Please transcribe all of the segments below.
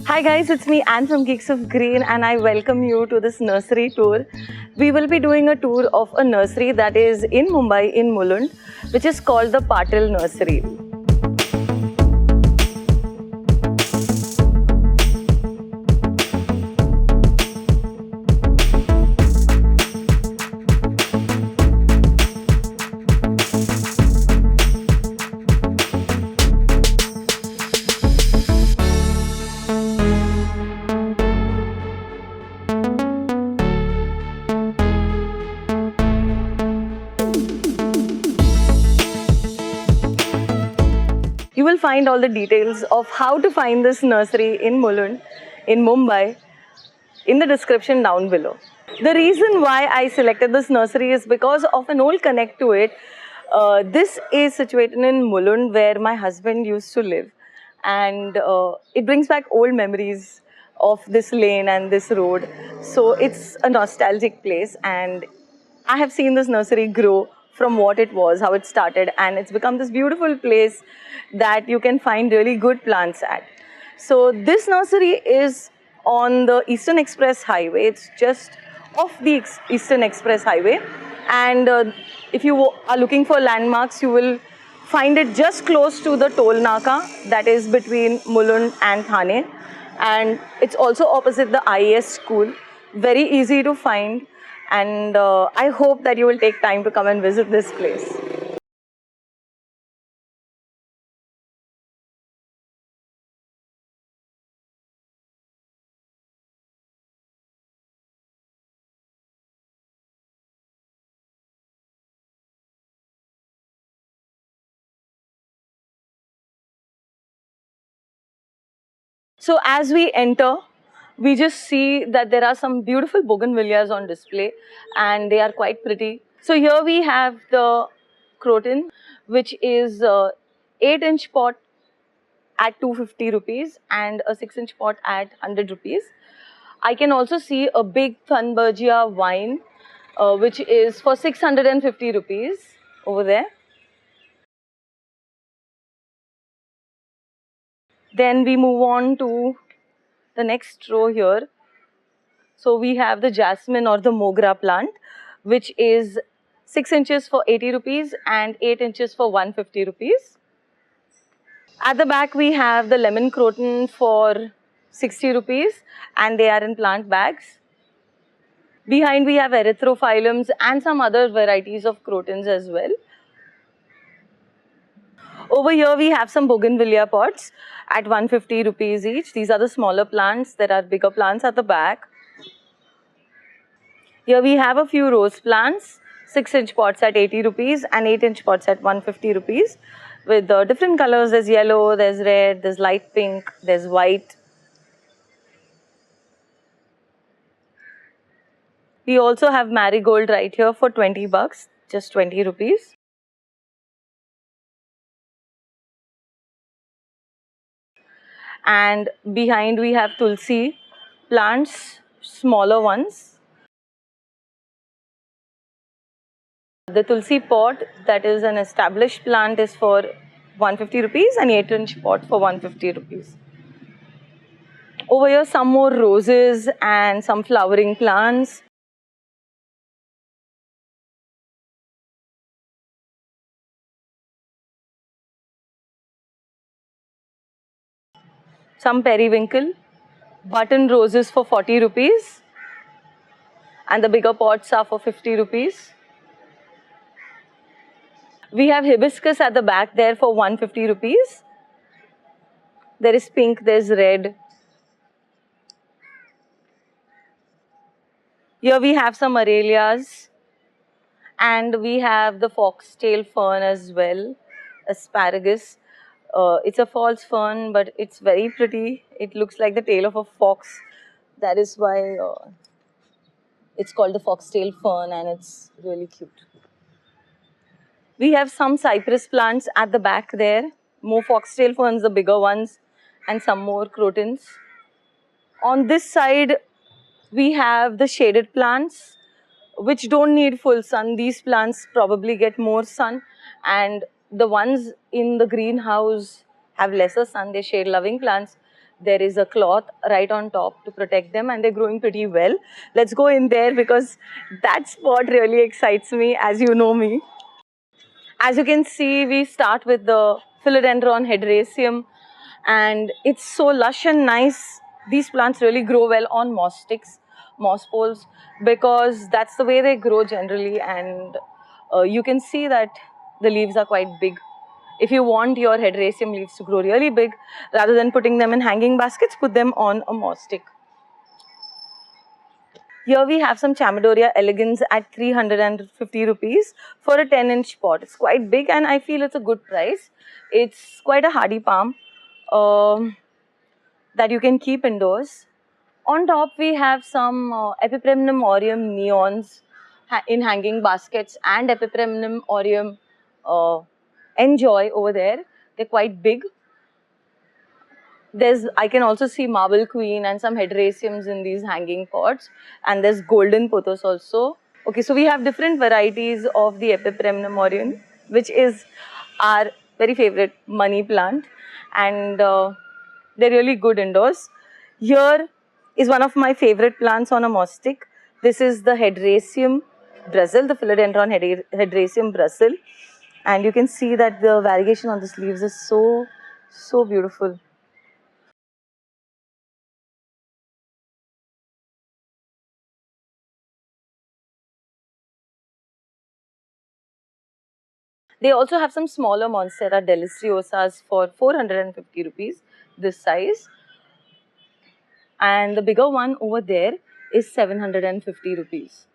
Hi guys, it's me Anne from Geeks of Green and I welcome you to this nursery tour. We will be doing a tour of a nursery that is in Mumbai in Mulund, which is called the Patil Nursery. You will find all the details of how to find this nursery in Mulund, in Mumbai, in the description down below. The reason why I selected this nursery is because of an old connect to it. This is situated in Mulund where my husband used to live, and it brings back old memories of this lane and this road. So it's a nostalgic place, and I have seen this nursery grow from what it was, how it started, and it's become this beautiful place that you can find really good plants at. So this nursery is on the Eastern Express Highway. It's just off the Eastern Express Highway, and if you are looking for landmarks, you will find it just close to the toll naka that is between Mulund and Thane, and it's also opposite the I.E.S school. Very easy to find, and I hope that you will take time to come and visit this place. So as we enter, we just see that there are some beautiful bougainvilleas on display, and they are quite pretty. So here we have the croton, which is 8-inch pot at 250 rupees and a 6-inch pot at 100 rupees. I can also see a big Thunbergia vine, which is for 650 rupees over there. Then we move on to the next row here. So we have the jasmine or the mogra plant, which is 6 inches for 80 rupees and 8 inches for 150 rupees. At the back, we have the lemon croton for 60 rupees and they are in plant bags. Behind, we have erythrophyllums and some other varieties of crotons as well. Over here, we have some bougainvillea pots at 150 rupees each. These are the smaller plants. There are bigger plants at the back. Here we have a few rose plants, 6-inch pots at 80 rupees and 8-inch pots at 150 rupees with different colors. There's yellow, there's red, there's light pink, there's white. We also have marigold right here for 20 bucks, just 20 rupees. And behind we have tulsi plants, smaller ones. The tulsi pot, that is an established plant, is for 150 rupees and 8-inch pot for 150 rupees. Over here, some more roses and some flowering plants. Some periwinkle, button roses for 40 rupees and the bigger pots are for 50 rupees. We have hibiscus at the back there for 150 rupees. There is pink, there's red. Here we have some aralias and we have the foxtail fern as well, asparagus. It's a false fern, but it's very pretty. It looks like the tail of a fox. That is why it's called the foxtail fern, and it's really cute. We have some cypress plants at the back there. More foxtail ferns, the bigger ones, and some more crotons. On this side, we have the shaded plants, which don't need full sun. These plants probably get more sun, and the ones in the greenhouse have lesser sun. They're shade-loving plants. there is a cloth right on top to protect them, and they're growing pretty well. Let's go in there because that spot really excites me, as you know me. As you can see, we start with the philodendron hydraceum, and it's so lush and nice. These plants really grow well on moss sticks, moss poles, because that's the way they grow generally, and you can see that the leaves are quite big. If you want your hydraceum leaves to grow really big, rather than putting them in hanging baskets, put them on a moss stick. Here we have some Chamaedorea elegans at 350 rupees for a 10-inch pot. It's quite big and I feel it's a good price. It's quite a hardy palm that you can keep indoors. On top we have some Epipremnum aureum neons in hanging baskets and Epipremnum aureum enjoy over there. They're quite big. I can also see marble queen and some hydraceums in these hanging pots, and there's golden pothos also. Okay, so we have different varieties of the Epipremnum aureum, which is our very favorite money plant, and they're really good indoors. Here is one of my favorite plants on a moss stick. This is the Hydraceum Brazil, the philodendron Hydraceum Brazil, and you can see that the variegation on the leaves is so beautiful. They also have some smaller Monstera deliciosas for 450 rupees, this size. And the bigger one over there is 750 rupees.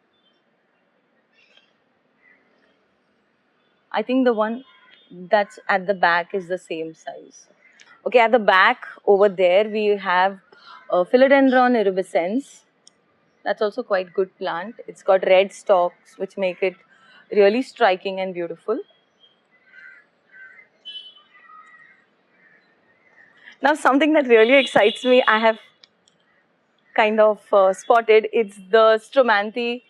I think the one that's at the back is the same size. Okay, at the back over there we have Philodendron erubescens. That's also quite good plant. It's got red stalks which make it really striking and beautiful. Now something that really excites me, I have kind of spotted. It's the Stromanthi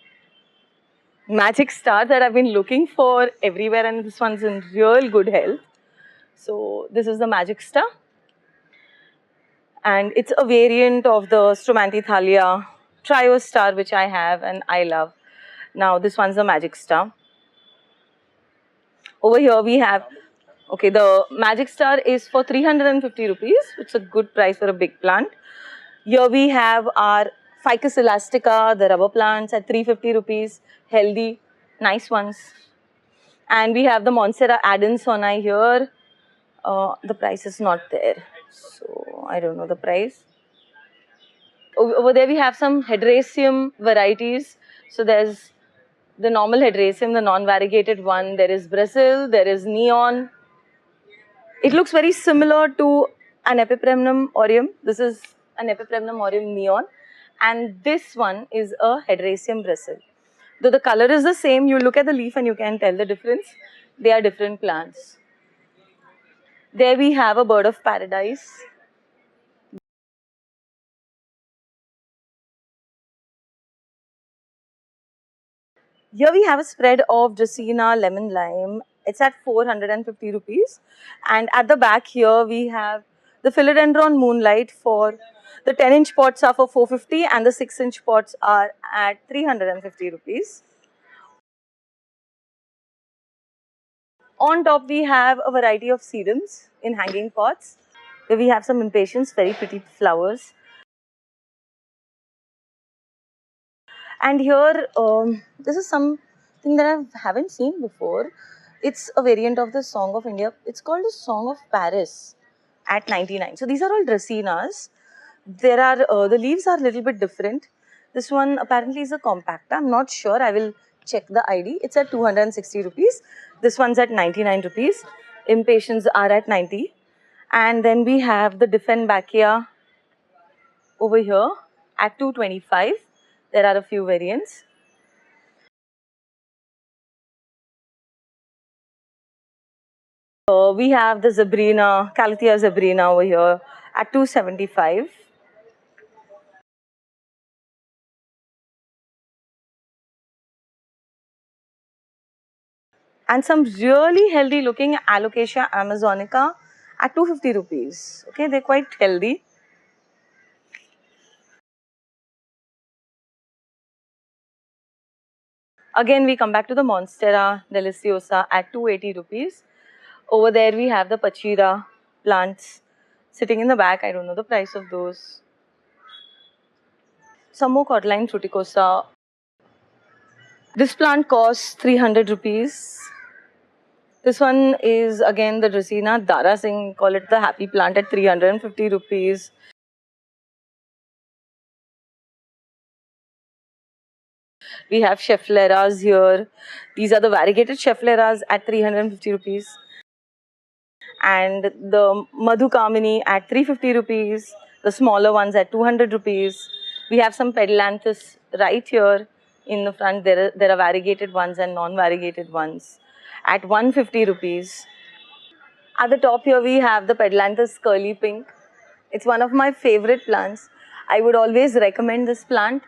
magic star that I've been looking for everywhere, and this one's in real good health. So this is the magic star, and it's a variant of the Stromanthi thalia trio star, which I have and I love. Now this one's the magic star. Over here we have, okay, the magic star is for 350 rupees, which is a good price for a big plant. Here we have our Ficus elastica, the rubber plants at 350 rupees, healthy, nice ones. And we have the Monstera adansoni here. The price is not there, so I don't know the price. Over there we have some Hydraceum varieties. So there's the normal Hydraceum, the non-variegated one. There is Brazil, there is Neon. It looks very similar to an Epipremnum aureum. This is an Epipremnum aureum Neon. And this one is a Hydraceum Brazil. Though the color is the same, you look at the leaf and you can tell the difference. They are different plants. There we have a bird of paradise. Here we have a spread of Dracaena lemon lime. It's at 450 rupees. And at the back here we have the philodendron moonlight for the 10-inch pots are for 450 and the 6-inch pots are at 350 rupees. On top we have a variety of sedums in hanging pots. Here we have some impatiens, very pretty flowers. And here, this is something that I haven't seen before. It's a variant of the Song of India. It's called the Song of Paris at 99. So these are all Dracaenas. There are, the leaves are a little bit different. This one apparently is a compacta. I'm not sure. I will check the ID. It's at 260 rupees. This one's at 99 rupees. Impatiens are at 90. And then we have the Dieffenbachia over here at 225. There are a few variants. We have the Zebrina, Calathea zebrina over here at 275. And some really healthy looking Alocasia amazonica at 250 rupees. Okay, they're quite healthy. Again, we come back to the Monstera deliciosa at 280 rupees. Over there, we have the Pachira plants sitting in the back. I don't know the price of those. Some more cordyline fruticosa. This plant costs 300 rupees. This one is again the Dracaena Dara Singh, call it the happy plant at 350 rupees. We have Scheffleras here. These are the variegated Scheffleras at 350 rupees. And the Madhukamini at 350 rupees. The smaller ones at 200 rupees. We have some Pedalanthus right here in the front. There are variegated ones and non-variegated ones at 150 rupees. At the top here we have the Pedalanthus curly pink. It's one of my favorite plants. I would always recommend this plant.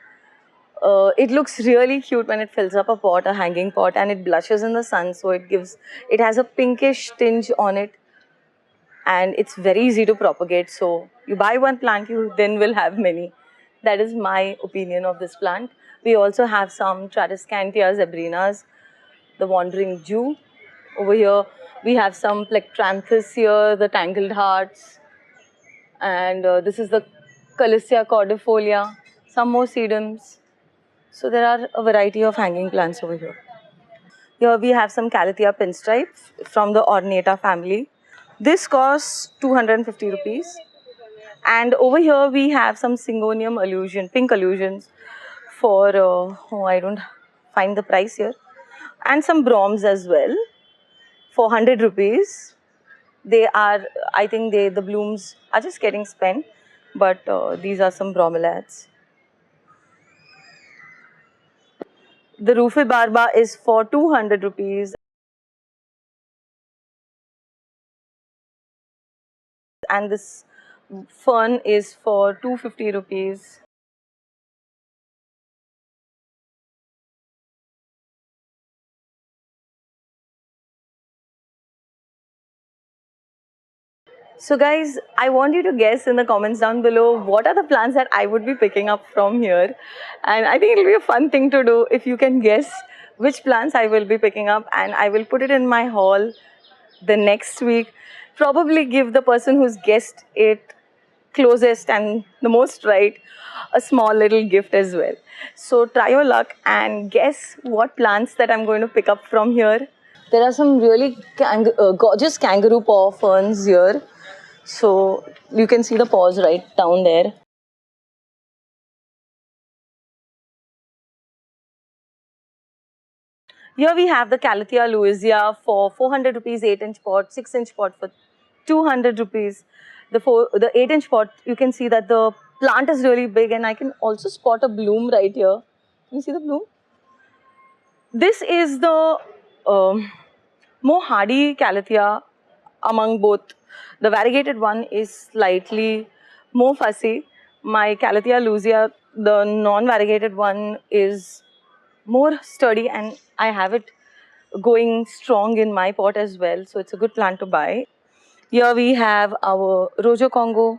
It looks really cute when it fills up a pot, a hanging pot, and it blushes in the sun. So it has a pinkish tinge on it, and it's very easy to propagate. So you buy one plant, you then will have many. That is my opinion of this plant. We also have some Tradescantia zebrinas, the wandering Jew. Over here we have some Plectranthus here, the tangled hearts, and this is the Calissia cordifolia, some more sedums. So there are a variety of hanging plants over here. Here we have some Calathea pinstripes from the Ornata family. This costs 250 rupees. And over here we have some Syngonium illusion, pink illusions for, I don't find the price here. And some Broms as well for 100 rupees. They are, I think the blooms are just getting spent, but these are some bromeliads. The Rufibarba is for 200 rupees. And this fern is for 250 rupees. So guys, I want you to guess in the comments down below what are the plants that I would be picking up from here. And I think it'll be a fun thing to do if you can guess which plants I will be picking up, and I will put it in my haul the next week. Probably give the person who's guessed it closest and the most right a small little gift as well. So try your luck and guess what plants that I'm going to pick up from here. There are some really gorgeous kangaroo paw ferns here. So you can see the paws right down there. Here we have the Calathea louisia for 400 rupees 8-inch pot, 6-inch pot for 200 rupees. The 8-inch pot, you can see that the plant is really big, and I can also spot a bloom right here. Can you see the bloom? This is the more hardy Calathea among both. The variegated one is slightly more fussy. My Calathea louisia, the non-variegated one, is more sturdy, and I have it going strong in my pot as well. So it's a good plant to buy. Here we have our Rojo Congo.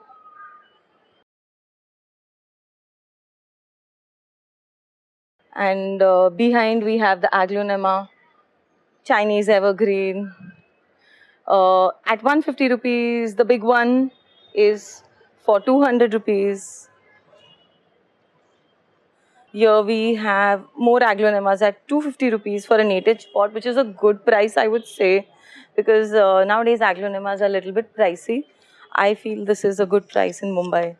And behind we have the Aglaonema, Chinese evergreen. At 150 rupees, the big one is for 200 rupees. Here we have more Aglaonemas at 250 rupees for an 8-inch pot, which is a good price, I would say, because nowadays Aglaonemas are a little bit pricey. I feel this is a good price in Mumbai.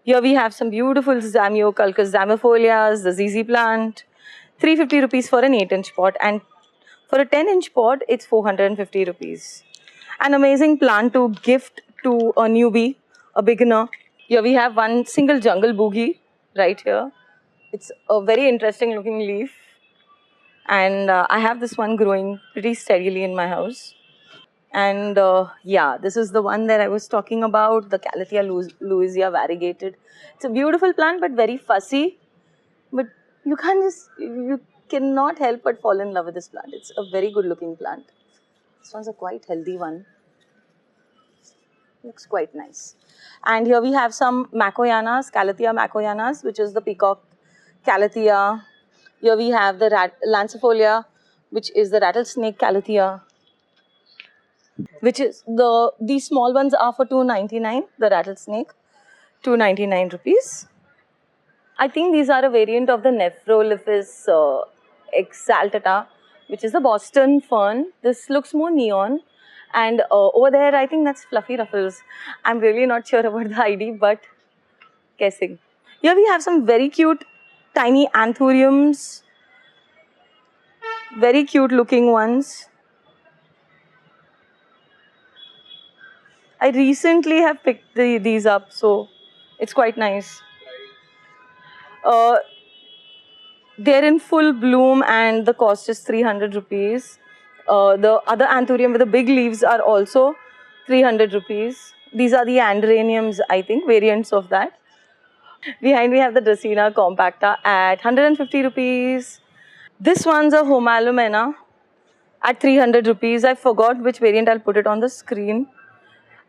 Here we have some beautiful Zamioculcas zamifolias, the ZZ plant, 350 rupees for an 8-inch pot, and for a 10-inch pot, it's 450 rupees. An amazing plant to gift to a newbie, a beginner. Here we have one single jungle boogie right here. It's a very interesting looking leaf, and I have this one growing pretty steadily in my house. And yeah, this is the one that I was talking about, the Calathea louisia variegated. It's a beautiful plant but very fussy, but you cannot help but fall in love with this plant. It's a very good looking plant. This one's a quite healthy one. Looks quite nice. And here we have some Macoyanas, Calathea Macoyanas, which is the peacock Calathea. Here we have the lancifolia, which is the rattlesnake calathea, which is these small ones are for 299. The rattlesnake, 299 rupees. I think these are a variant of the Nephrolophus exaltata, which is the Boston fern. This looks more neon. And over there, I think that's fluffy ruffles. I'm really not sure about the ID, but guessing. Here we have some very cute tiny anthuriums. Very cute looking ones. I recently have picked these up, so it's quite nice. They're in full bloom and the cost is 300 rupees. The other anthurium with the big leaves are also 300 rupees. These are the andreniums, I think, variants of that. Behind we have the Dracaena compacta at 150 rupees. This one's a Homalomena at 300 rupees. I forgot which variant. I'll put it on the screen.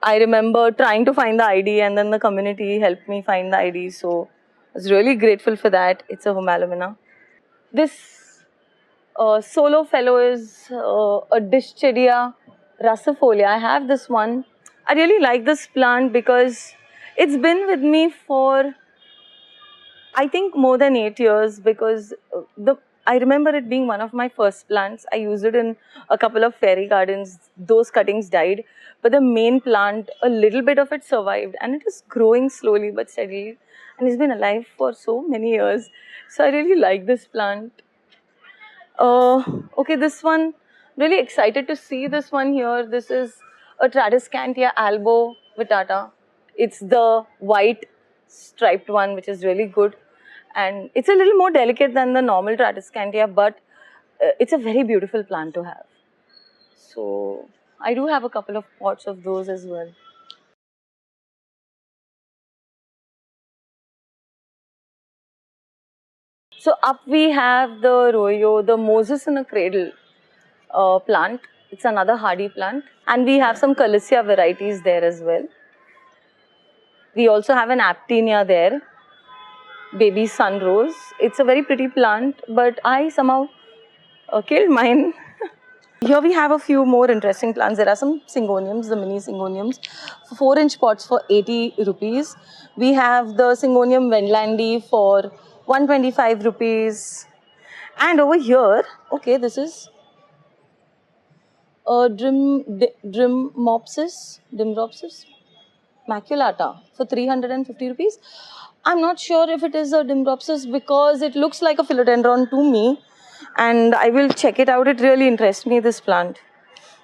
I remember trying to find the ID and then the community helped me find the ID. So I was really grateful for that. It's a Homalomena. This solo fellow is a Dischidia russifolia. I have this one. I really like this plant because it's been with me for I think more than 8 years because I remember it being one of my first plants. I used it in a couple of fairy gardens. Those cuttings died, but the main plant, a little bit of it survived and it is growing slowly but steadily and it's been alive for so many years. So I really like this plant. Okay, this one, really excited to see this one here. This is a Tradescantia albo vittata. It's the white striped one, which is really good. And it's a little more delicate than the normal Tradescantia, but it's a very beautiful plant to have. So I do have a couple of pots of those as well. So up we have the Royo, the Moses in a cradle plant. It's another hardy plant. And we have some Calissia varieties there as well. We also have an Aptenia there, baby sunrose. It's a very pretty plant, but I somehow killed mine. Here we have a few more interesting plants. There are some Syngoniums, the mini Syngoniums, 4-inch pots for 80 rupees. We have the Syngonium Wendlandi for 125 rupees. And over here, okay, this is Dimropsis maculata for 350 rupees. I'm not sure if it is a Dimropsis because it looks like a philodendron to me and I will check it out. It really interests me, this plant.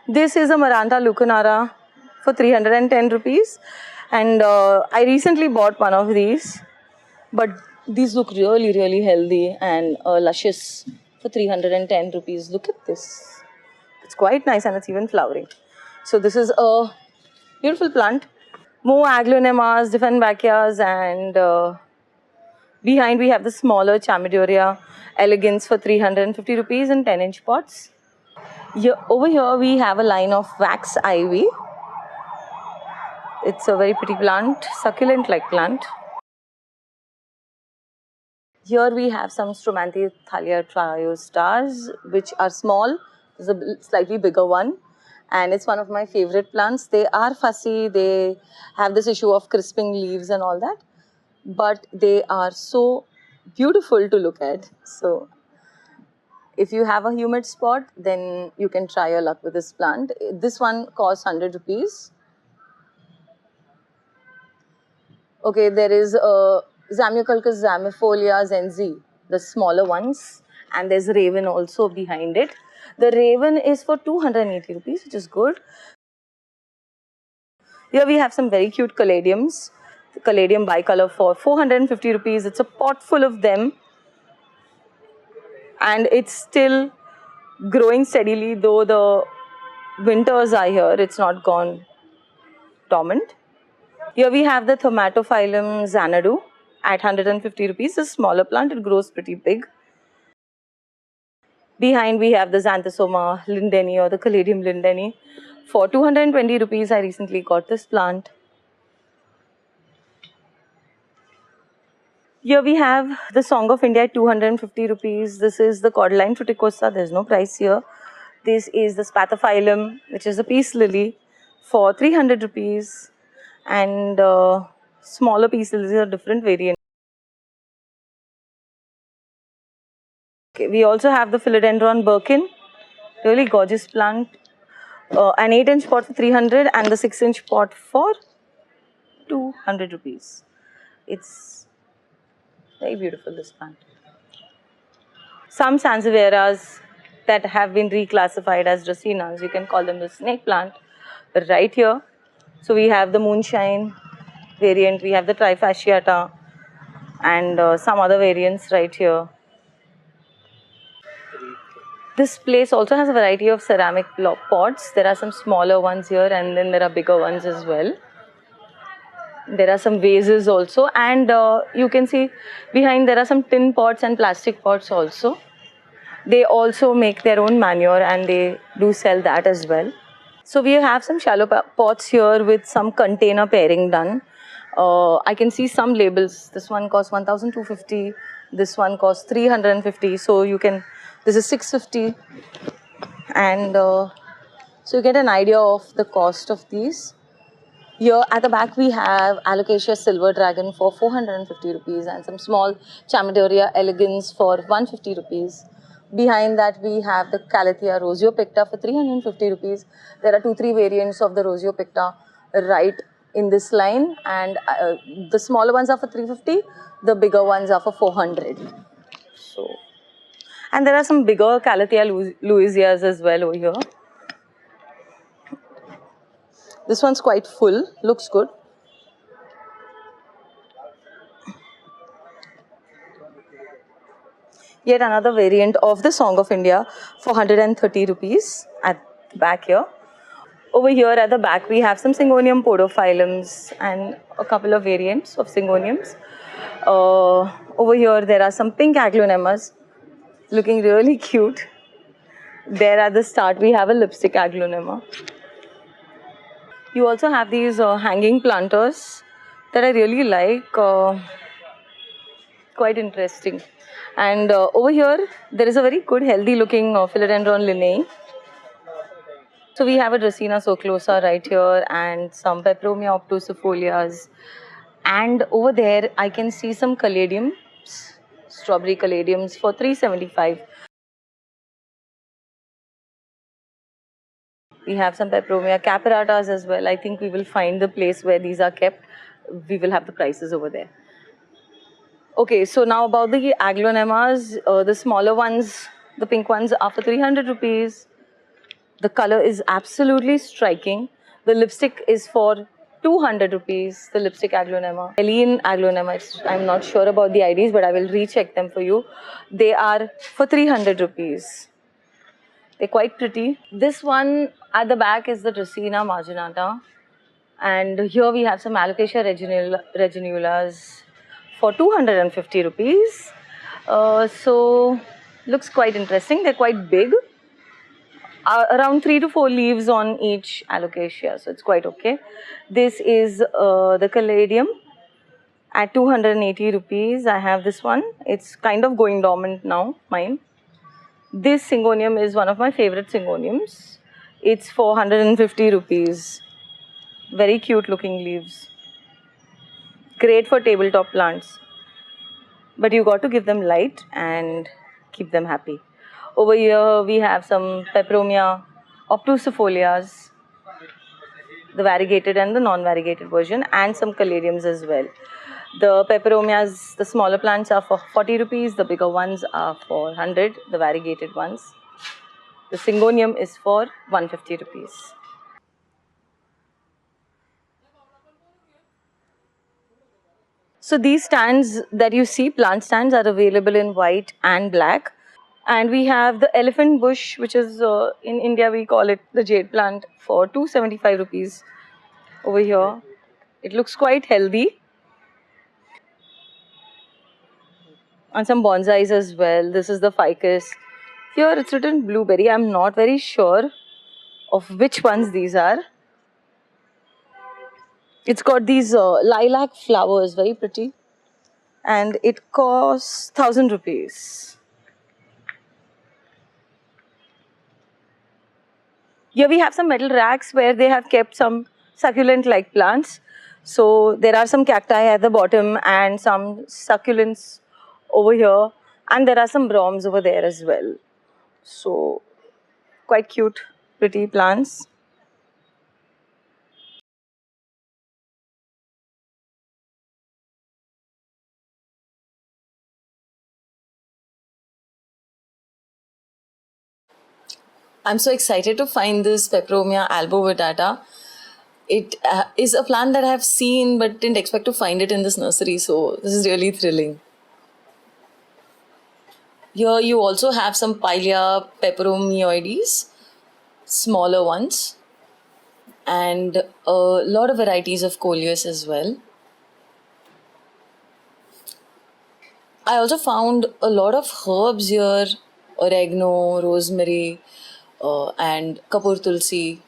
This is a Maranta lucanara for 310 rupees and I recently bought one of these, but these look really, really healthy and luscious for 310 rupees. Look at this. It's quite nice and it's even flowering. So this is a beautiful plant. More aglonemas, diphynbacchias, and behind we have the smaller Chamaedorea elegans for 350 rupees in 10-inch pots. Over here we have a line of wax ivy. It's a very pretty plant, succulent-like plant. Here we have some Stromanthithalia triostars, which are small. There's a slightly bigger one. And it's one of my favorite plants. They are fussy, they have this issue of crisping leaves and all that, but they are so beautiful to look at. So if you have a humid spot, then you can try your luck with this plant. This one costs 100 rupees. Okay, there is Zamioculcas zamifolia zenzi, the smaller ones, and there's Raven also behind it. The Raven is for 280 rupees, which is good. Here we have some very cute caladiums. The caladium bicolor for 450 rupees. It's a pot full of them. And it's still growing steadily, though the winters are here. It's not gone dormant. Here we have the Thomatophyllum Xanadu at 150 rupees. It's a smaller plant. It grows pretty big. Behind we have the Xanthosoma lindeni or the Caladium lindeni. For 220 rupees, I recently got this plant. Here we have the Song of India at 250 rupees. This is the cordyline fruticosa. There's no price here. This is the spathiphyllum, which is a peace lily, for 300 rupees. And smaller peace lilies are different variants. Okay, we also have the philodendron Birkin, really gorgeous plant. An 8-inch pot for 300 and the 6-inch pot for 200 rupees. It's very beautiful, this plant. Some sansevieras that have been reclassified as dracaenas, you can call them the snake plant, right here. So we have the moonshine variant, we have the trifasciata, and some other variants right here. This place also has a variety of ceramic pots. There are some smaller ones here, and then there are bigger ones as well. There are some vases also, and you can see behind there are some tin pots and plastic pots also. They also make their own manure and they do sell that as well. So we have some shallow pots here with some container pairing done. I can see some labels. This one costs 1,250. This one costs 350. So you can, this is 650. And so you get an idea of the cost of these. Here at the back we have Alocasia Silver Dragon for 450 rupees and some small Chamaedoria elegans for 150 rupees. Behind that we have the Calathea Rosiopicta for 350 rupees. There are 2-3 variants of the Rosiopicta right in this line, and the smaller ones are for 350, the bigger ones are for 400. So, and there are some bigger Calathea Louisias as well over here. This one's quite full, looks good. Yet another variant of the Song of India for 130 rupees at the back here. Over here at the back we have some Syngonium podophyllums and a couple of variants of Syngoniums. Over here there are some pink aglaonemas looking really cute. There at the start we have a lipstick aglaonema. You also have these hanging planters that I really like, quite interesting. And over here there is a very good healthy looking philodendron linnaei. So we have a Dracaena sociosa right here and some Peperomia obtusifolias. And over there I can see some caladiums, strawberry caladiums for 375. We have some Peperomia caperatas as well. I think we will find the place where these are kept. We will have the prices over there. Okay, so now about the aglaonemas. The smaller ones, the pink ones are for 300 rupees. The color is absolutely striking. The lipstick is for 200 rupees, the lipstick aglaonema. Eileen aglaonema, I'm not sure about the IDs, but I will recheck them for you. They are for 300 rupees. They're quite pretty. This one at the back is the Dracaena marginata. And here we have some Alocasia reginulas for 250 rupees. So, looks quite interesting. They're quite big. Around 3 to 4 leaves on each alocasia, so it's quite okay. This is the caladium at 280 rupees. I have this one. It's kind of going dormant now, mine. This Syngonium is one of my favorite Syngoniums. It's 450 rupees. Very cute looking leaves. Great for tabletop plants. But you got to give them light and keep them happy. Over here we have some Peperomia obtusifolias, the variegated and the non-variegated version, and some caladiums as well. The Peperomias, the smaller plants are for 40 rupees, the bigger ones are for 100, the variegated ones. The Syngonium is for 150 rupees. So these stands that you see, plant stands, are available in white and black. And we have the elephant bush, which is in India we call it the jade plant, for 275 rupees over here. It looks quite healthy. And some bonsais as well. This is the ficus. Here it's written blueberry. I'm not very sure of which ones these are. It's got these lilac flowers, very pretty. and it costs 1,000 rupees. Here we have some metal racks where they have kept some succulent-like plants. So there are some cacti at the bottom and some succulents over here, and there are some broms over there as well. So quite cute, pretty plants. I'm so excited to find this Peperomia albovitata. It is a plant that I have seen but didn't expect to find it in this nursery, so this is really thrilling. Here you also have some Pilea peperomioides, smaller ones, and a lot of varieties of coleus as well. I also found a lot of herbs here, oregano, rosemary, and kapur tulsi.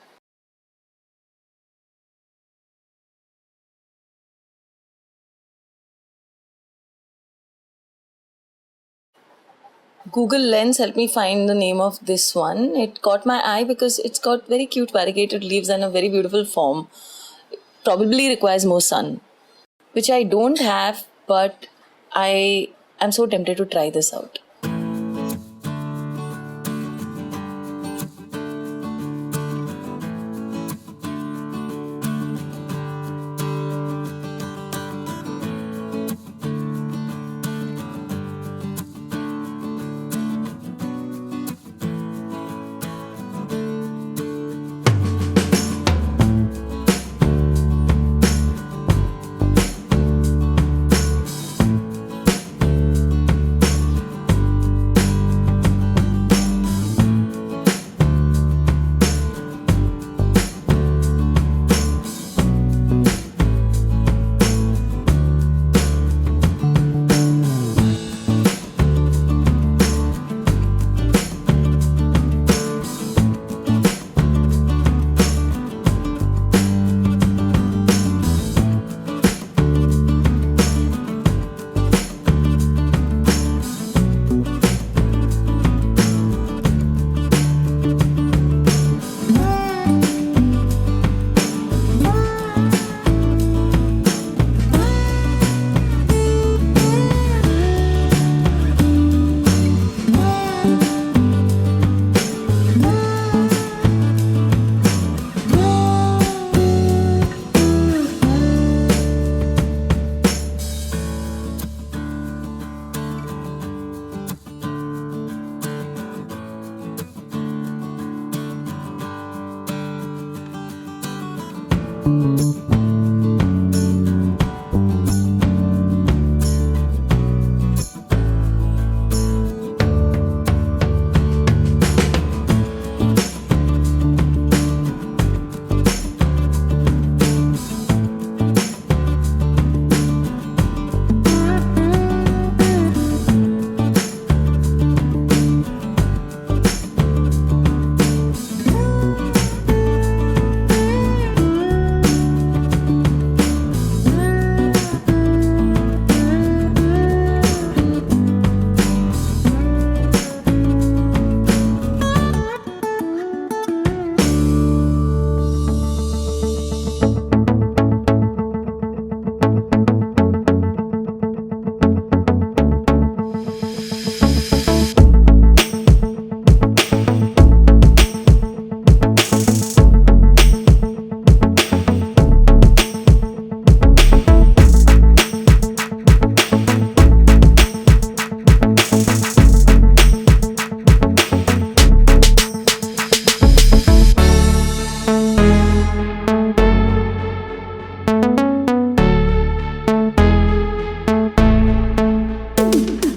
Google Lens helped me find the name of this one. It caught my eye because it's got very cute variegated leaves and a very beautiful form. Probably requires more sun, which I don't have, but I am so tempted to try this out.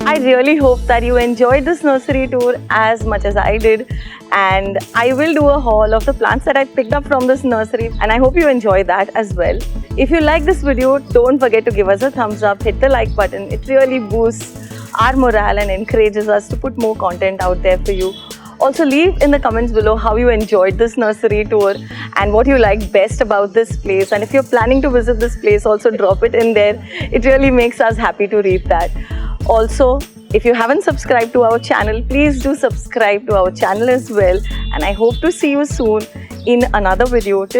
I really hope that you enjoyed this nursery tour as much as I did, and I will do a haul of the plants that I picked up from this nursery, and I hope you enjoy that as well. If you like this video, don't forget to give us a thumbs up, hit the like button. It really boosts our morale and encourages us to put more content out there for you. Also, leave in the comments below how you enjoyed this nursery tour and what you like best about this place. And if you're planning to visit this place, also drop it in there. It really makes us happy to read that. Also, if you haven't subscribed to our channel, please do subscribe to our channel as well. And I hope to see you soon in another video. Till